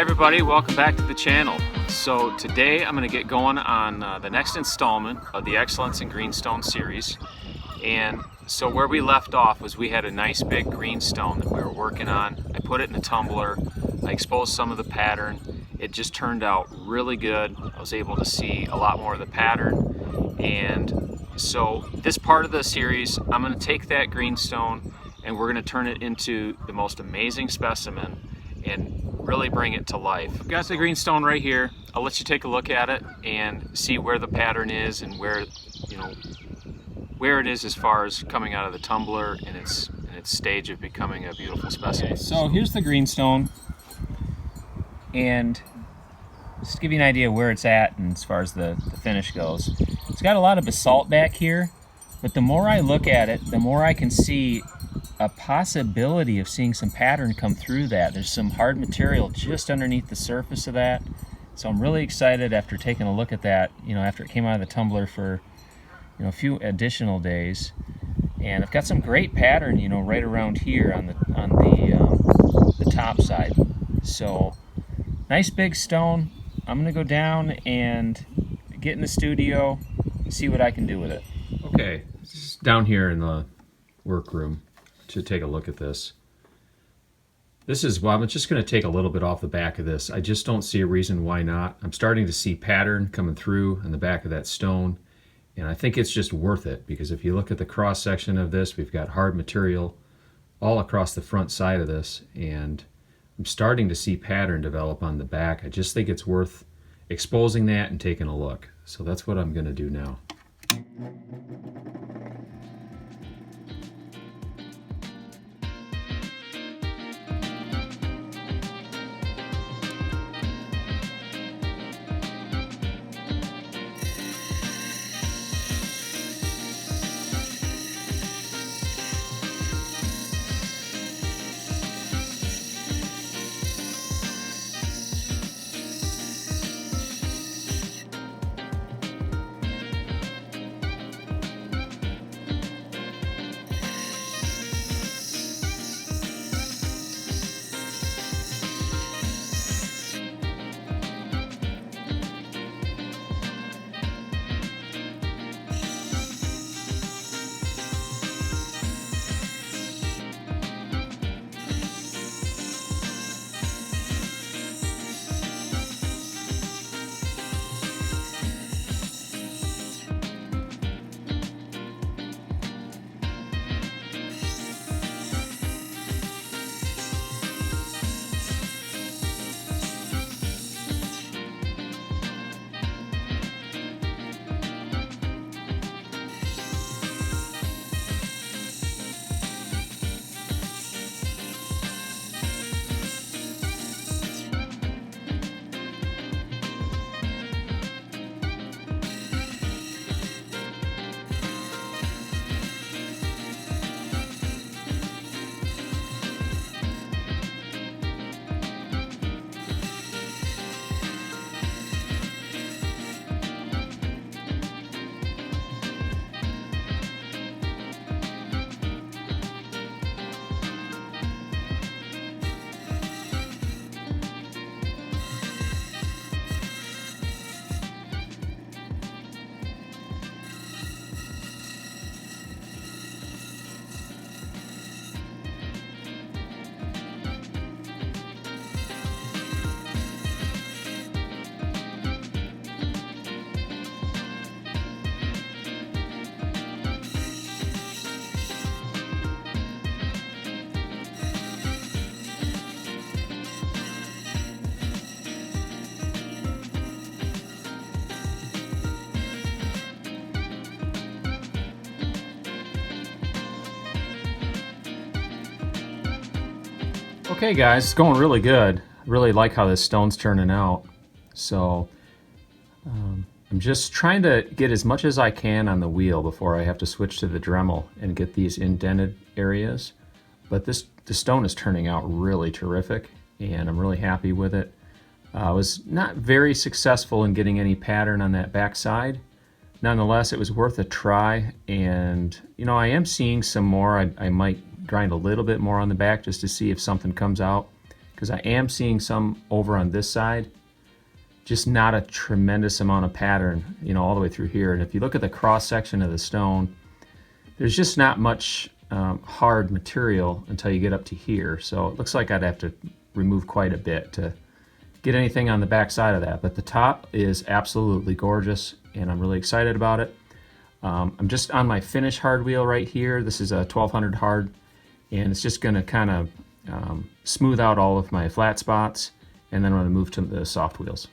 everybody, welcome back to the channel. So today I'm going to get going on the next installment of the Excellence in Greenstone series. And so where we left off was we had a nice big greenstone that we were working on. I put it in a tumbler, I exposed some of the pattern. It just turned out really good. I was able to see a lot more of the pattern. And so this part of the series, I'm going to take that greenstone and we're going to turn it into the most amazing specimen and really bring it to life. I've got the greenstone right here. I'll let you take a look at it and see where the pattern is and where, where it is as far as coming out of the tumbler and its stage of becoming a beautiful specimen. Okay, so here's the greenstone, and just to give you an idea where it's at and as far as the finish goes. It's got a lot of basalt back here, but the more I look at it, the more I can see a possibility of seeing some pattern come through that. There's some hard material just underneath the surface of that. So I'm really excited after taking a look at that, after it came out of the tumbler for a few additional days. And I've got some great pattern, right around here on the top side. So nice big stone. I'm gonna go down and get in the studio and see what I can do with it. Okay, down here in the workroom to take a look at this. I'm just going to take a little bit off the back of this. I just don't see a reason why not. I'm starting to see pattern coming through on the back of that stone, and I think it's just worth it, because if you look at the cross section of this, we've got hard material all across the front side of this, and I'm starting to see pattern develop on the back. I just think it's worth exposing that and taking a look. So that's what I'm going to do now. Okay guys, it's going really good. I really like how this stone's turning out. So I'm just trying to get as much as I can on the wheel before I have to switch to the Dremel and get these indented areas. But the stone is turning out really terrific, and I'm really happy with it. I was not very successful in getting any pattern on that back side. Nonetheless, it was worth a try, and I am seeing some more. I might grind a little bit more on the back just to see if something comes out, because I am seeing some over on this side, just not a tremendous amount of pattern, you know, all the way through here. And if you look at the cross section of the stone, there's just not much hard material until you get up to here. So it looks like I'd have to remove quite a bit to get anything on the back side of that. But the top is absolutely gorgeous, and I'm really excited about it. I'm just on my finish hard wheel right here. This is a 1200 hard, and it's just going to kind of smooth out all of my flat spots, and then I'm going to move to the soft wheels.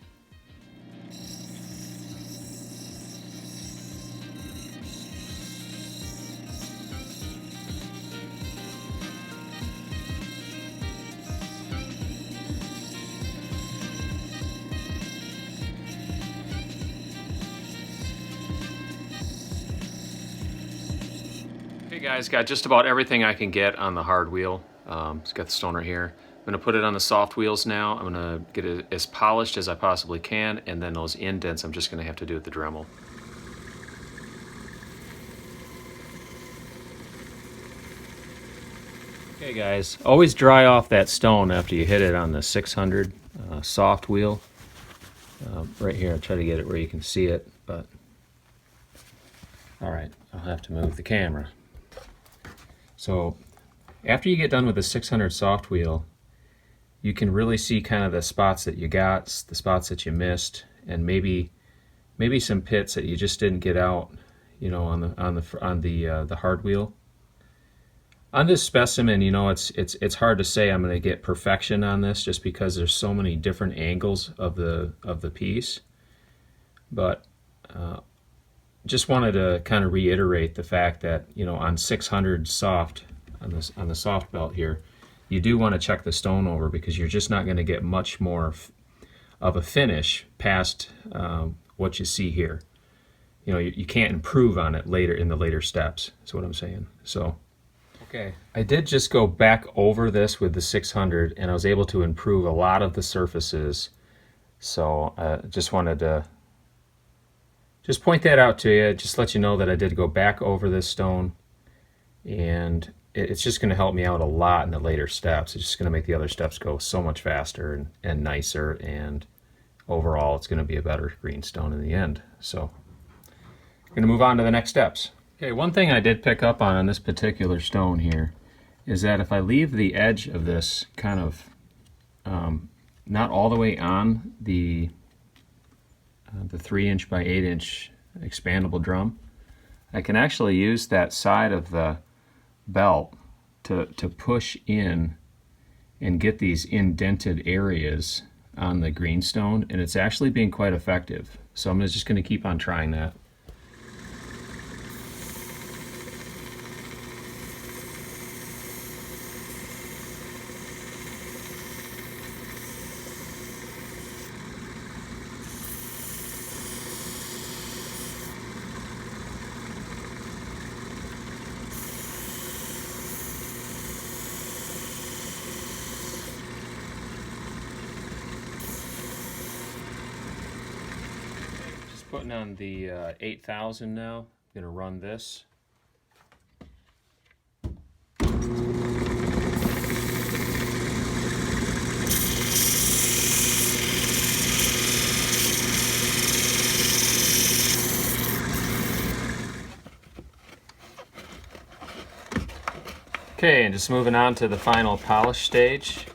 Okay guys, got just about everything I can get on the hard wheel. It's got the stone right here. I'm going to put it on the soft wheels now. I'm going to get it as polished as I possibly can, and then those indents I'm just going to have to do with the Dremel. Okay guys, always dry off that stone after you hit it on the 600 soft wheel. Right here, I'll try to get it where you can see it, but alright, I'll have to move the camera. So after you get done with the 600 soft wheel, you can really see kind of the spots that you got, the spots that you missed, and maybe some pits that you just didn't get out, you know, on the hard wheel. On this specimen, you know, it's hard to say I'm going to get perfection on this just because there's so many different angles of the piece. But just wanted to kind of reiterate the fact that, you know, on 600 soft, on the soft belt here, you do want to check the stone over, because you're just not going to get much more of a finish past what you see here. You know, you can't improve on it later in the later steps. That's what I'm saying. So, okay, I did just go back over this with the 600, and I was able to improve a lot of the surfaces. So just wanted to just point that out to you, just let you know that I did go back over this stone, and it's just going to help me out a lot in the later steps. It's just going to make the other steps go so much faster and nicer, and overall it's going to be a better greenstone in the end. So I'm going to move on to the next steps. Okay, one thing I did pick up on this particular stone here is that if I leave the edge of this kind of not all the way on the 3" by 8" expandable drum, I can actually use that side of the belt to push in and get these indented areas on the greenstone, and it's actually being quite effective. So I'm just going to keep on trying that. Putting on the 8000 now. I'm going to run this. Okay, and just moving on to the final polish stage.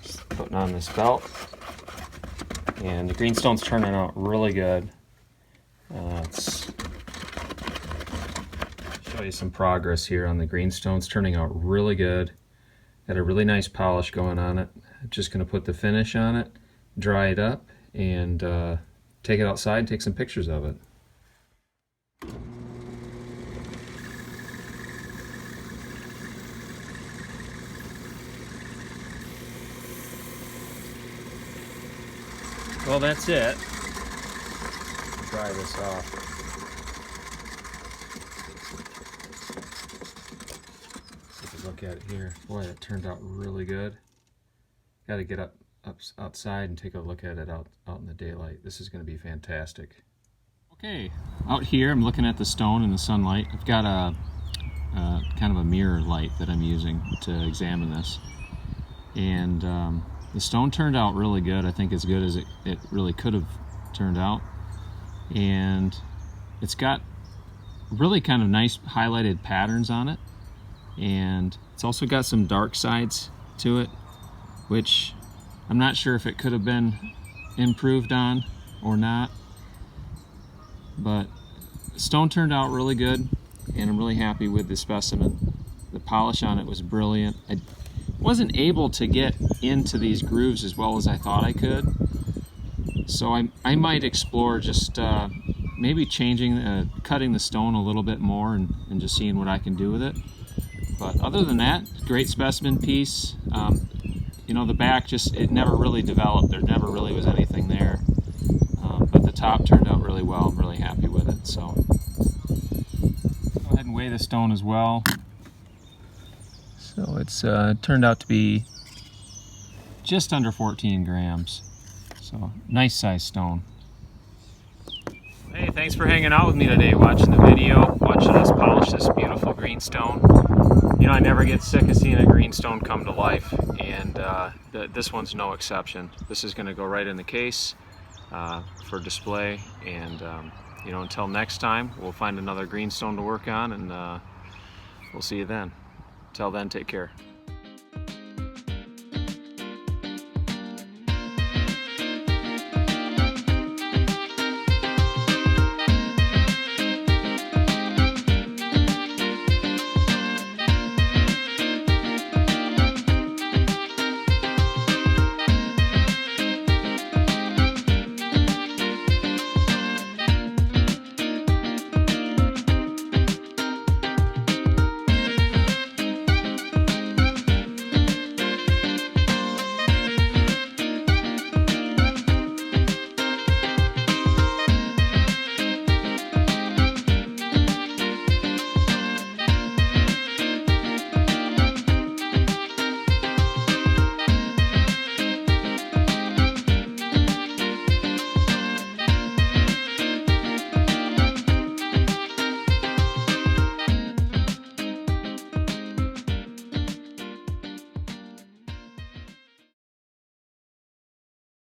Just putting on this belt. And the greenstone's turning out really good. Let's show you some progress here on the greenstones. Turning out really good. Got a really nice polish going on it. Just going to put the finish on it, dry it up, and take it outside and take some pictures of it. Well, that's it. Dry this off. Take a look at it here. Boy, that turned out really good. Got to get up outside and take a look at it out in the daylight. This is going to be fantastic. Okay, out here I'm looking at the stone in the sunlight. I've got a kind of a mirror light that I'm using to examine this. And the stone turned out really good. I think as good as it really could have turned out. And it's got really kind of nice highlighted patterns on it. And it's also got some dark sides to it, which I'm not sure if it could have been improved on or not. But the stone turned out really good, and I'm really happy with the specimen. The polish on it was brilliant. I wasn't able to get into these grooves as well as I thought I could, so I might explore just maybe changing, cutting the stone a little bit more and just seeing what I can do with it. But other than that, great specimen piece. You know, the back it never really developed. There never really was anything there. But the top turned out really well. I'm really happy with it. So go ahead and weigh the stone as well. So it's turned out to be just under 14 grams. So nice size stone. Hey, thanks for hanging out with me today, watching the video, watching us polish this beautiful greenstone. You know, I never get sick of seeing a greenstone come to life, and this one's no exception. This is going to go right in the case for display, and you know, until next time, we'll find another greenstone to work on, and we'll see you then. Till then, take care.